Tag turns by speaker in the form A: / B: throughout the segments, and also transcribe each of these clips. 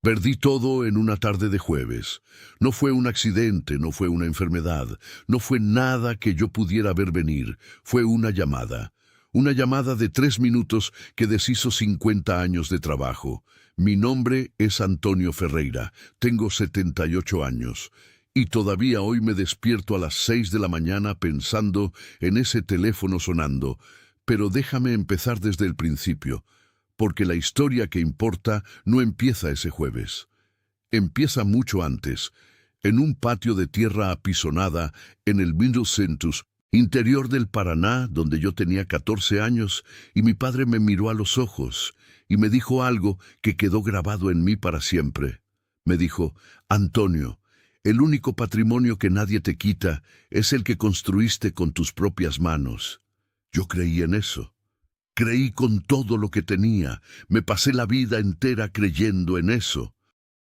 A: Perdí todo en una tarde de jueves. No fue un accidente, no fue una enfermedad, no fue nada que yo pudiera ver venir. Fue una llamada. Una llamada de 3 minutos que deshizo 50 años de trabajo. Mi nombre es Antonio Ferreira. Tengo 78 años. Y todavía hoy me despierto a las 6 de la mañana pensando en ese teléfono sonando. Pero déjame empezar desde el principio, porque la historia que importa no empieza ese jueves. Empieza mucho antes, en un patio de tierra apisonada en el Middle Centus, interior del Paraná, donde yo tenía 14 años, y mi padre me miró a los ojos y me dijo algo que quedó grabado en mí para siempre. Me dijo: Antonio, el único patrimonio que nadie te quita es el que construiste con tus propias manos. Yo creí en eso. Creí con todo lo que tenía. Me pasé la vida entera creyendo en eso.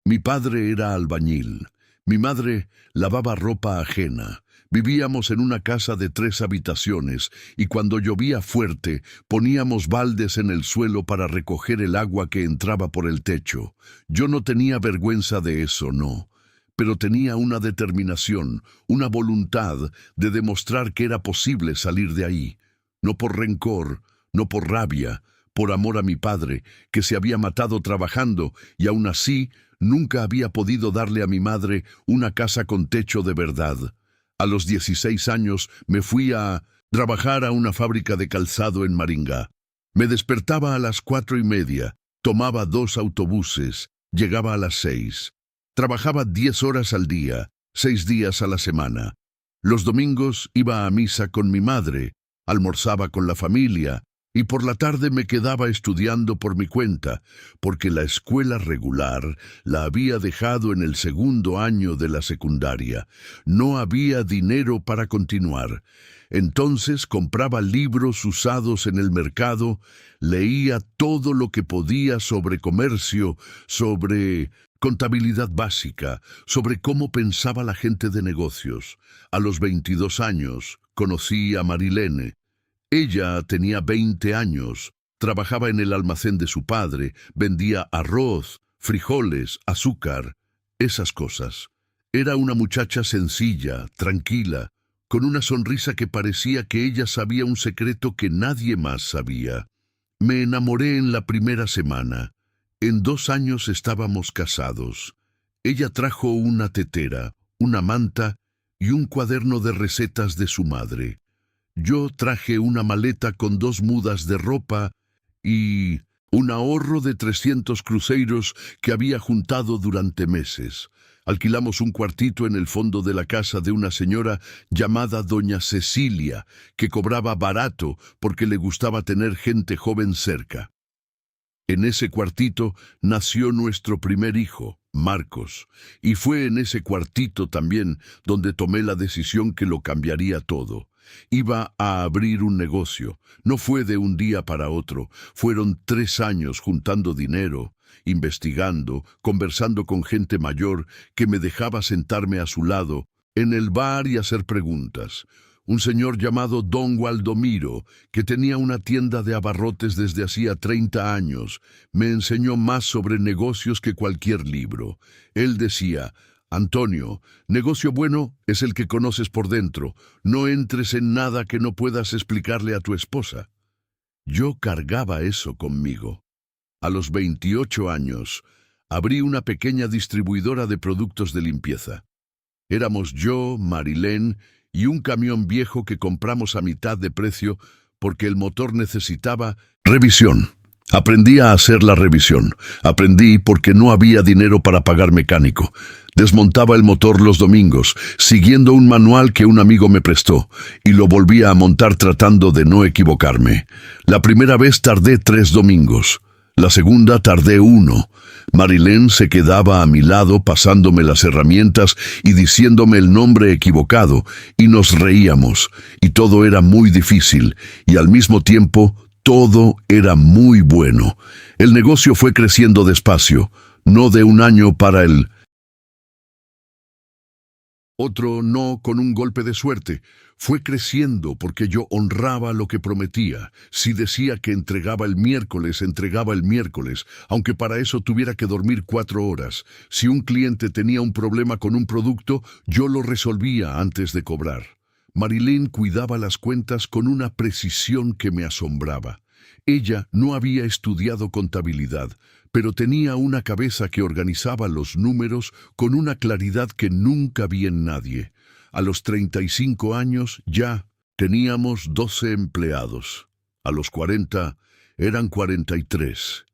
A: Mi padre era albañil. Mi madre lavaba ropa ajena. Vivíamos en una casa de 3 habitaciones y cuando llovía fuerte poníamos baldes en el suelo para recoger el agua que entraba por el techo. Yo no tenía vergüenza de eso, no. Pero tenía una determinación, una voluntad de demostrar que era posible salir de ahí. No por rencor, no por rabia, por amor a mi padre, que se había matado trabajando, y aún así nunca había podido darle a mi madre una casa con techo de verdad. A los 16 años me fui a trabajar a una fábrica de calzado en Maringá. Me despertaba a las 4:30, tomaba 2 autobuses, llegaba a las 6. Trabajaba 10 horas al día, 6 días a la semana. Los domingos iba a misa con mi madre, almorzaba con la familia, y por la tarde me quedaba estudiando por mi cuenta, porque la escuela regular la había dejado en el 2.º año de la secundaria. No había dinero para continuar. Entonces compraba libros usados en el mercado, leía todo lo que podía sobre comercio, sobre contabilidad básica, sobre cómo pensaba la gente de negocios. A los 22 años conocí a Marilene. Ella tenía 20 años, trabajaba en el almacén de su padre, vendía arroz, frijoles, azúcar, esas cosas. Era una muchacha sencilla, tranquila, con una sonrisa que parecía que ella sabía un secreto que nadie más sabía. Me enamoré en la primera semana. En 2 años estábamos casados. Ella trajo una tetera, una manta y un cuaderno de recetas de su madre. Yo traje una maleta con 2 mudas de ropa y un ahorro de 300 cruzeiros que había juntado durante meses. Alquilamos un cuartito en el fondo de la casa de una señora llamada Doña Cecilia, que cobraba barato porque le gustaba tener gente joven cerca. En ese cuartito nació nuestro primer hijo, Marcos, y fue en ese cuartito también donde tomé la decisión que lo cambiaría todo. Iba a abrir un negocio. No fue de un día para otro. Fueron 3 años juntando dinero, investigando, conversando con gente mayor que me dejaba sentarme a su lado en el bar y hacer preguntas. Un señor llamado Don Waldomiro, que tenía una tienda de abarrotes desde hacía 30 años, me enseñó más sobre negocios que cualquier libro. Él decía: Antonio, negocio bueno es el que conoces por dentro. No entres en nada que no puedas explicarle a tu esposa. Yo cargaba eso conmigo. A los 28 años, abrí una pequeña distribuidora de productos de limpieza. Éramos yo, Marilene y un camión viejo que compramos a mitad de precio porque el motor necesitaba revisión. Aprendí a hacer la revisión. Aprendí porque no había dinero para pagar mecánico. Desmontaba el motor los domingos, siguiendo un manual que un amigo me prestó, y lo volvía a montar tratando de no equivocarme. La primera vez tardé 3 domingos. La segunda tardé 1. Marilene se quedaba a mi lado pasándome las herramientas y diciéndome el nombre equivocado, y nos reíamos, y todo era muy difícil, y al mismo tiempo todo era muy bueno. El negocio fue creciendo despacio, no de un año para el otro no con un golpe de suerte. Fue creciendo porque yo honraba lo que prometía. Si decía que entregaba el miércoles, aunque para eso tuviera que dormir 4 horas. Si un cliente tenía un problema con un producto, yo lo resolvía antes de cobrar. Marilyn cuidaba las cuentas con una precisión que me asombraba. Ella no había estudiado contabilidad, pero tenía una cabeza que organizaba los números con una claridad que nunca vi en nadie. A los 35 años ya teníamos 12 empleados. A los 40 eran 43.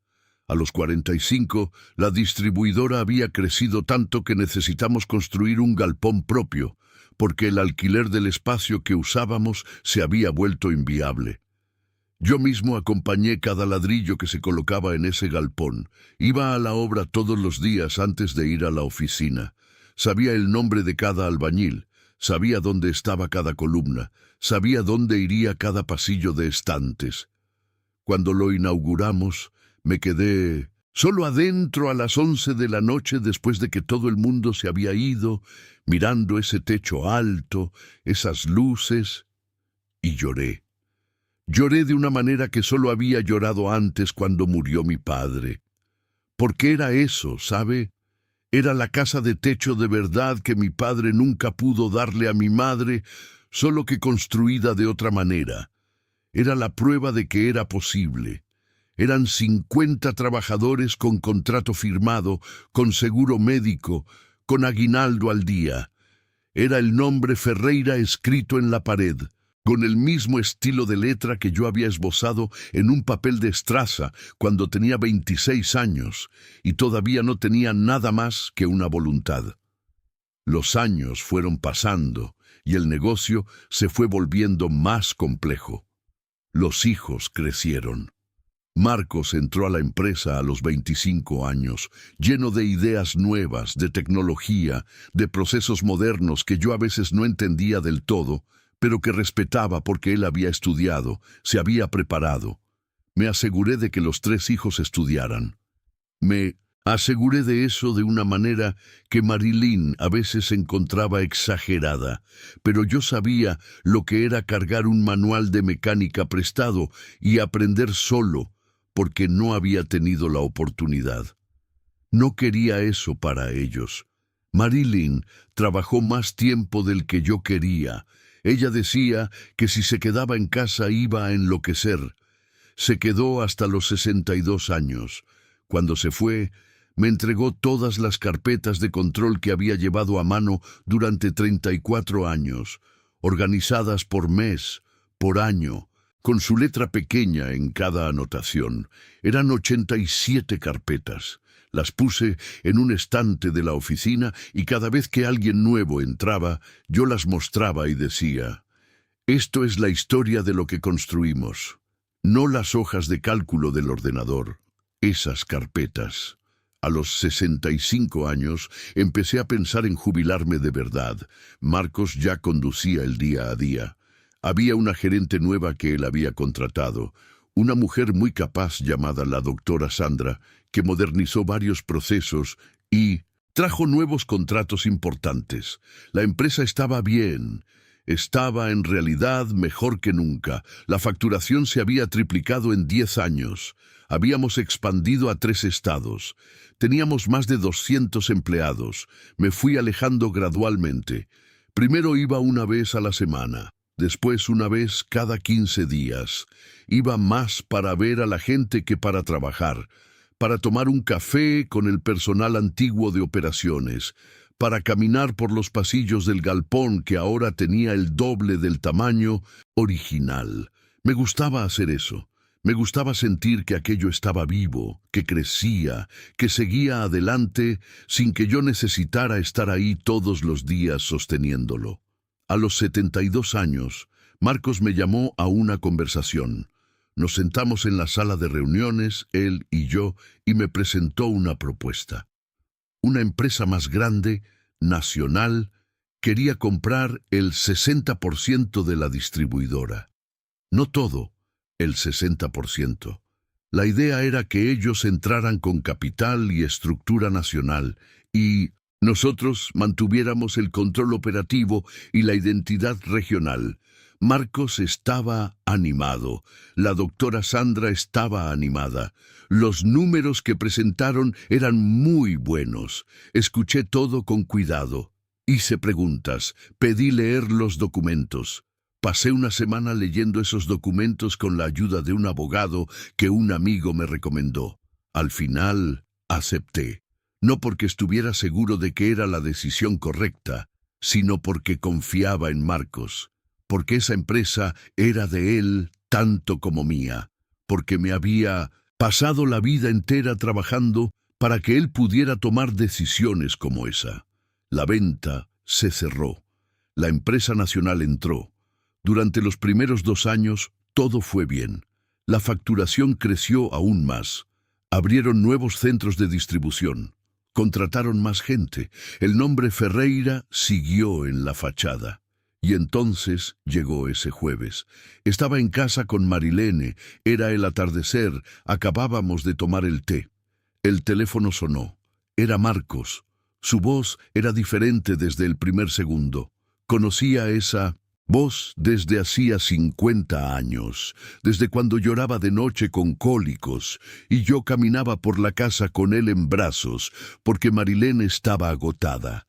A: A los 45, la distribuidora había crecido tanto que necesitamos construir un galpón propio, porque el alquiler del espacio que usábamos se había vuelto inviable. Yo mismo acompañé cada ladrillo que se colocaba en ese galpón. Iba a la obra todos los días antes de ir a la oficina. Sabía el nombre de cada albañil, sabía dónde estaba cada columna, sabía dónde iría cada pasillo de estantes. Cuando lo inauguramos, me quedé solo adentro a las 11 de la noche después de que todo el mundo se había ido, mirando ese techo alto, esas luces, y lloré. Lloré de una manera que solo había llorado antes cuando murió mi padre. Porque era eso, ¿sabe? Era la casa de techo de verdad que mi padre nunca pudo darle a mi madre, solo que construida de otra manera. Era la prueba de que era posible. Eran 50 trabajadores con contrato firmado, con seguro médico, con aguinaldo al día. Era el nombre Ferreira escrito en la pared, con el mismo estilo de letra que yo había esbozado en un papel de estraza cuando tenía 26 años, y todavía no tenía nada más que una voluntad. Los años fueron pasando, y el negocio se fue volviendo más complejo. Los hijos crecieron. Marcos entró a la empresa a los 25 años, lleno de ideas nuevas, de tecnología, de procesos modernos que yo a veces no entendía del todo, pero que respetaba porque él había estudiado, se había preparado. Me aseguré de que los 3 hijos estudiaran. Me aseguré de eso de una manera que Marilyn a veces encontraba exagerada, pero yo sabía lo que era cargar un manual de mecánica prestado y aprender solo, porque no había tenido la oportunidad. No quería eso para ellos. Marilyn trabajó más tiempo del que yo quería. Ella decía que si se quedaba en casa iba a enloquecer. Se quedó hasta los 62 años. Cuando se fue, me entregó todas las carpetas de control que había llevado a mano durante 34 años, organizadas por mes, por año, con su letra pequeña en cada anotación. Eran 87 carpetas. Las puse en un estante de la oficina y cada vez que alguien nuevo entraba, yo las mostraba y decía: «Esto es la historia de lo que construimos, no las hojas de cálculo del ordenador, esas carpetas». A los 65 años empecé a pensar en jubilarme de verdad. Marcos ya conducía el día a día. Había una gerente nueva que él había contratado, una mujer muy capaz llamada la doctora Sandra, que modernizó varios procesos y trajo nuevos contratos importantes. La empresa estaba bien, estaba en realidad mejor que nunca. La facturación se había triplicado en 10 años. Habíamos expandido a 3 estados. Teníamos más de 200 empleados. Me fui alejando gradualmente. Primero iba una vez a la semana. Después una vez cada 15 días. Iba más para ver a la gente que para trabajar, para tomar un café con el personal antiguo de operaciones, para caminar por los pasillos del galpón que ahora tenía el doble del tamaño original. Me gustaba hacer eso. Me gustaba sentir que aquello estaba vivo, que crecía, que seguía adelante sin que yo necesitara estar ahí todos los días sosteniéndolo. A los 72 años, Marcos me llamó a una conversación. Nos sentamos en la sala de reuniones, él y yo, y me presentó una propuesta. Una empresa más grande, nacional, quería comprar el 60% de la distribuidora. No todo, el 60%. La idea era que ellos entraran con capital y estructura nacional y nosotros mantuviéramos el control operativo y la identidad regional. Marcos estaba animado, la doctora Sandra estaba animada. Los números que presentaron eran muy buenos. Escuché todo con cuidado. Hice preguntas, pedí leer los documentos. Pasé una semana leyendo esos documentos con la ayuda de un abogado que un amigo me recomendó. Al final, acepté. No porque estuviera seguro de que era la decisión correcta, sino porque confiaba en Marcos, porque esa empresa era de él tanto como mía, porque me había pasado la vida entera trabajando para que él pudiera tomar decisiones como esa. La venta se cerró. La empresa nacional entró. Durante los primeros 2 años, todo fue bien. La facturación creció aún más. Abrieron nuevos centros de distribución. Contrataron más gente. El nombre Ferreira siguió en la fachada. Y entonces llegó ese jueves. Estaba en casa con Marilene. Era el atardecer. Acabábamos de tomar el té. El teléfono sonó. Era Marcos. Su voz era diferente desde el primer segundo. Conocía esa voz desde hacía 50 años, desde cuando lloraba de noche con cólicos, y yo caminaba por la casa con él en brazos, porque Marilene estaba agotada.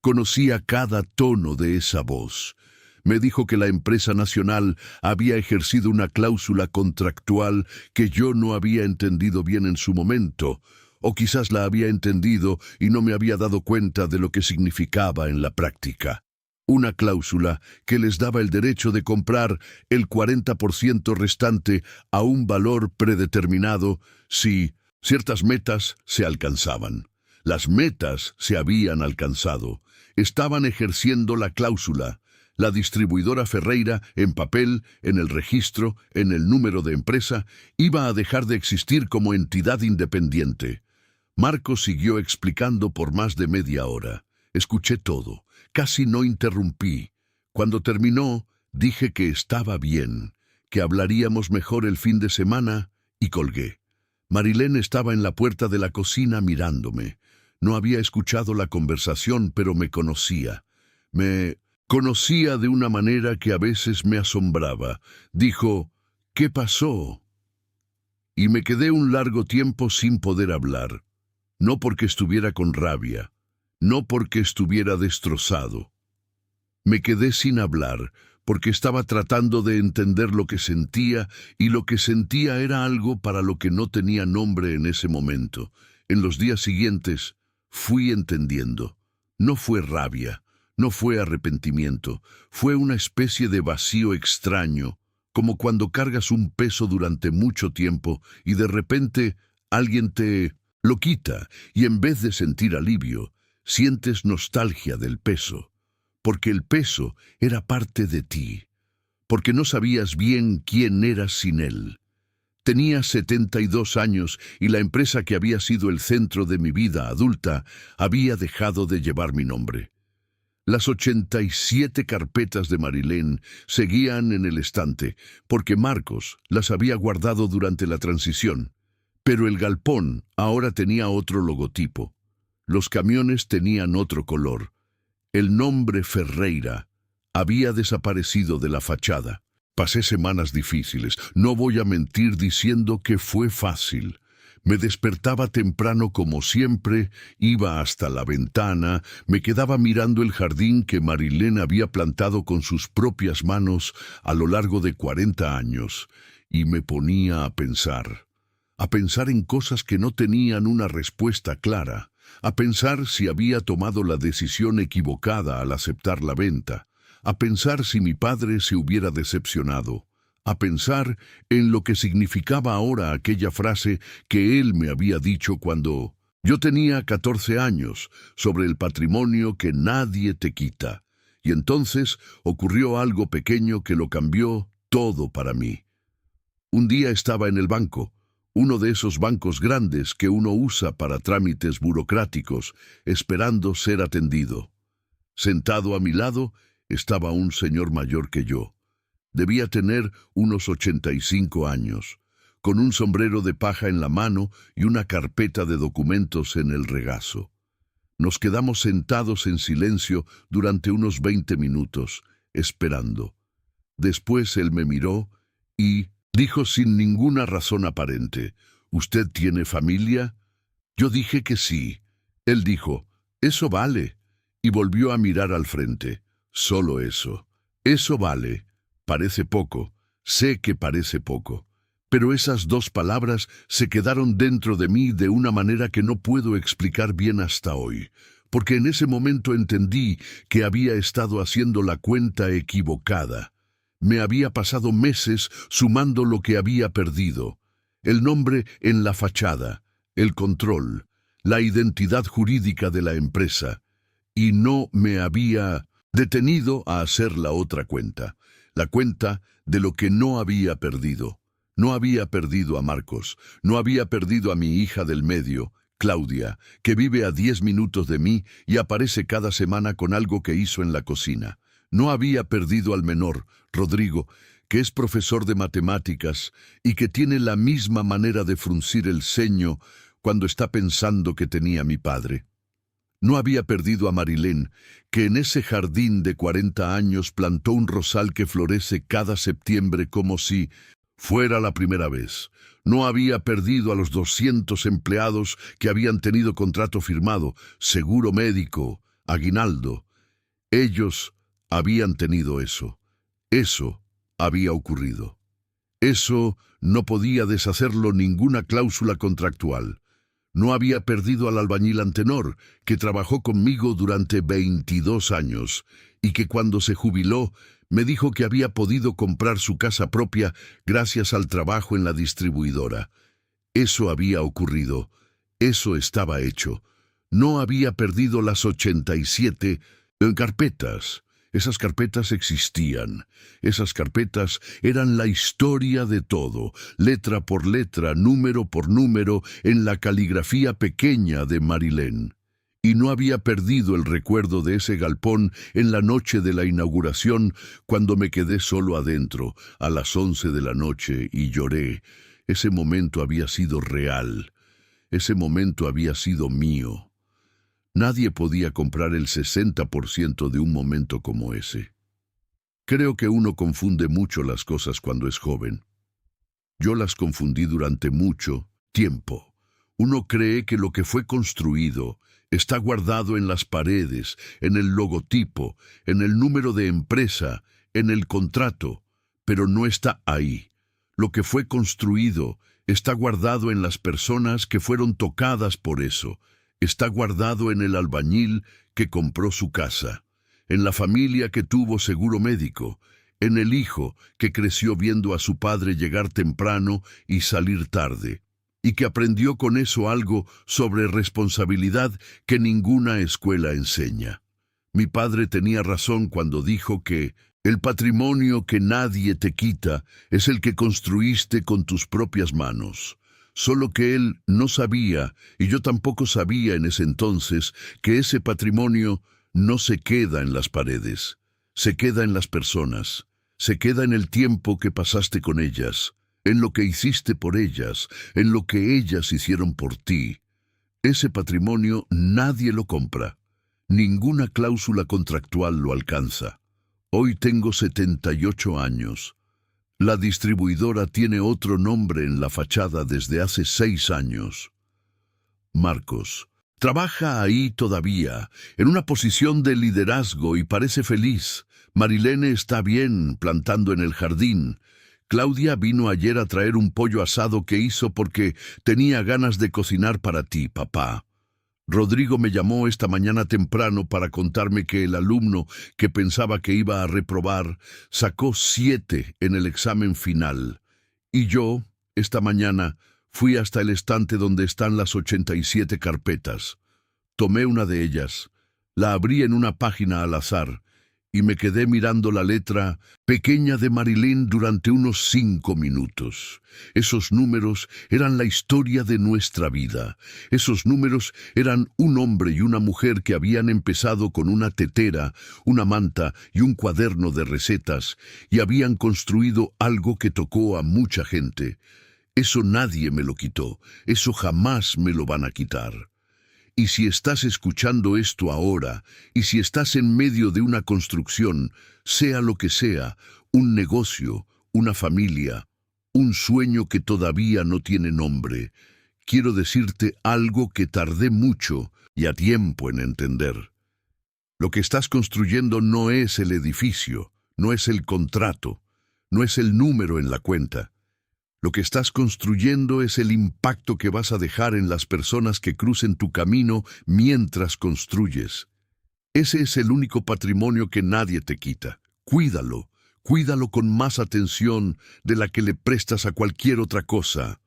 A: Conocía cada tono de esa voz. Me dijo que la empresa nacional había ejercido una cláusula contractual que yo no había entendido bien en su momento, o quizás la había entendido y no me había dado cuenta de lo que significaba en la práctica. Una cláusula que les daba el derecho de comprar el 40% restante a un valor predeterminado si ciertas metas se alcanzaban. Las metas se habían alcanzado. Estaban ejerciendo la cláusula. La distribuidora Ferreira, en papel, en el registro, en el número de empresa, iba a dejar de existir como entidad independiente. Marcos siguió explicando por más de media hora. Escuché todo. Casi no interrumpí. Cuando terminó, dije que estaba bien, que hablaríamos mejor el fin de semana, y colgué. Marilene estaba en la puerta de la cocina mirándome. No había escuchado la conversación, pero me conocía. Me conocía de una manera que a veces me asombraba. Dijo, ¿qué pasó? Y me quedé un largo tiempo sin poder hablar. No porque estuviera con rabia, no porque estuviera destrozado. Me quedé sin hablar, porque estaba tratando de entender lo que sentía, y lo que sentía era algo para lo que no tenía nombre en ese momento. En los días siguientes, fui entendiendo. No fue rabia, no fue arrepentimiento, fue una especie de vacío extraño, como cuando cargas un peso durante mucho tiempo y de repente alguien te lo quita, y en vez de sentir alivio, sientes nostalgia del peso, porque el peso era parte de ti, porque no sabías bien quién eras sin él. Tenía 72 años y la empresa que había sido el centro de mi vida adulta había dejado de llevar mi nombre. Las 87 carpetas de Marilene seguían en el estante, porque Marcos las había guardado durante la transición, pero el galpón ahora tenía otro logotipo. Los camiones tenían otro color. El nombre Ferreira había desaparecido de la fachada. Pasé semanas difíciles. No voy a mentir diciendo que fue fácil. Me despertaba temprano como siempre, iba hasta la ventana, me quedaba mirando el jardín que Marilene había plantado con sus propias manos a lo largo de 40 años, y me ponía a pensar en cosas que no tenían una respuesta clara, a pensar si había tomado la decisión equivocada al aceptar la venta, a pensar si mi padre se hubiera decepcionado, a pensar en lo que significaba ahora aquella frase que él me había dicho cuando yo tenía 14 años, sobre el patrimonio que nadie te quita. Y entonces ocurrió algo pequeño que lo cambió todo para mí. Un día estaba en el banco, uno de esos bancos grandes que uno usa para trámites burocráticos, esperando ser atendido. Sentado a mi lado estaba un señor mayor que yo. Debía tener unos 85 años, con un sombrero de paja en la mano y una carpeta de documentos en el regazo. Nos quedamos sentados en silencio durante unos 20 minutos, esperando. Después él me miró y dijo sin ninguna razón aparente, ¿usted tiene familia? Yo dije que sí. Él dijo, eso vale, y volvió a mirar al frente. Solo eso. Eso vale. Parece poco. Sé que parece poco. Pero esas dos palabras se quedaron dentro de mí de una manera que no puedo explicar bien hasta hoy, porque en ese momento entendí que había estado haciendo la cuenta equivocada. Me había pasado meses sumando lo que había perdido. El nombre en la fachada, el control, la identidad jurídica de la empresa, y no me había detenido a hacer la otra cuenta, la cuenta de lo que no había perdido. No había perdido a Marcos, no había perdido a mi hija del medio, Claudia, que vive a 10 minutos de mí y aparece cada semana con algo que hizo en la cocina. No había perdido al menor, Rodrigo, que es profesor de matemáticas y que tiene la misma manera de fruncir el ceño cuando está pensando que tenía mi padre. No había perdido a Marilén, que en ese jardín de 40 años plantó un rosal que florece cada septiembre como si fuera la primera vez. No había perdido a los 200 empleados que habían tenido contrato firmado, seguro médico, aguinaldo. Ellos habían tenido eso. Eso había ocurrido. Eso no podía deshacerlo ninguna cláusula contractual. No había perdido al albañil Antenor, que trabajó conmigo durante 22 años, y que cuando se jubiló me dijo que había podido comprar su casa propia gracias al trabajo en la distribuidora. Eso había ocurrido. Eso estaba hecho. No había perdido las 87 carpetas. Esas carpetas existían. Esas carpetas eran la historia de todo, letra por letra, número por número, en la caligrafía pequeña de Marilén. Y no había perdido el recuerdo de ese galpón en la noche de la inauguración, cuando me quedé solo adentro, a las 11 de la noche, y lloré. Ese momento había sido real. Ese momento había sido mío. Nadie podía comprar el 60% de un momento como ese. Creo que uno confunde mucho las cosas cuando es joven. Yo las confundí durante mucho tiempo. Uno cree que lo que fue construido está guardado en las paredes, en el logotipo, en el número de empresa, en el contrato, pero no está ahí. Lo que fue construido está guardado en las personas que fueron tocadas por eso. Está guardado en el albañil que compró su casa, en la familia que tuvo seguro médico, en el hijo que creció viendo a su padre llegar temprano y salir tarde, y que aprendió con eso algo sobre responsabilidad que ninguna escuela enseña. Mi padre tenía razón cuando dijo que el patrimonio que nadie te quita es el que construiste con tus propias manos. Solo que él no sabía, y yo tampoco sabía en ese entonces, que ese patrimonio no se queda en las paredes, se queda en las personas, se queda en el tiempo que pasaste con ellas, en lo que hiciste por ellas, en lo que ellas hicieron por ti. Ese patrimonio nadie lo compra, ninguna cláusula contractual lo alcanza. Hoy tengo 78 años. La distribuidora tiene otro nombre en la fachada desde hace 6 años. Marcos trabaja ahí todavía, en una posición de liderazgo y parece feliz. Marilene está bien, plantando en el jardín. Claudia vino ayer a traer un pollo asado que hizo porque tenía ganas de cocinar para ti, papá. Rodrigo me llamó esta mañana temprano para contarme que el alumno que pensaba que iba a reprobar sacó 7 en el examen final. Y yo, esta mañana, fui hasta el estante donde están las 87 carpetas. Tomé una de ellas, la abrí en una página al azar y me quedé mirando la letra pequeña de Marilyn durante unos 5 minutos. Esos números eran la historia de nuestra vida. Esos números eran un hombre y una mujer que habían empezado con una tetera, una manta y un cuaderno de recetas, y habían construido algo que tocó a mucha gente. Eso nadie me lo quitó, eso jamás me lo van a quitar. Y si estás escuchando esto ahora, y si estás en medio de una construcción, sea lo que sea, un negocio, una familia, un sueño que todavía no tiene nombre, quiero decirte algo que tardé mucho y a tiempo en entender. Lo que estás construyendo no es el edificio, no es el contrato, no es el número en la cuenta. Lo que estás construyendo es el impacto que vas a dejar en las personas que crucen tu camino mientras construyes. Ese es el único patrimonio que nadie te quita. Cuídalo, cuídalo con más atención de la que le prestas a cualquier otra cosa.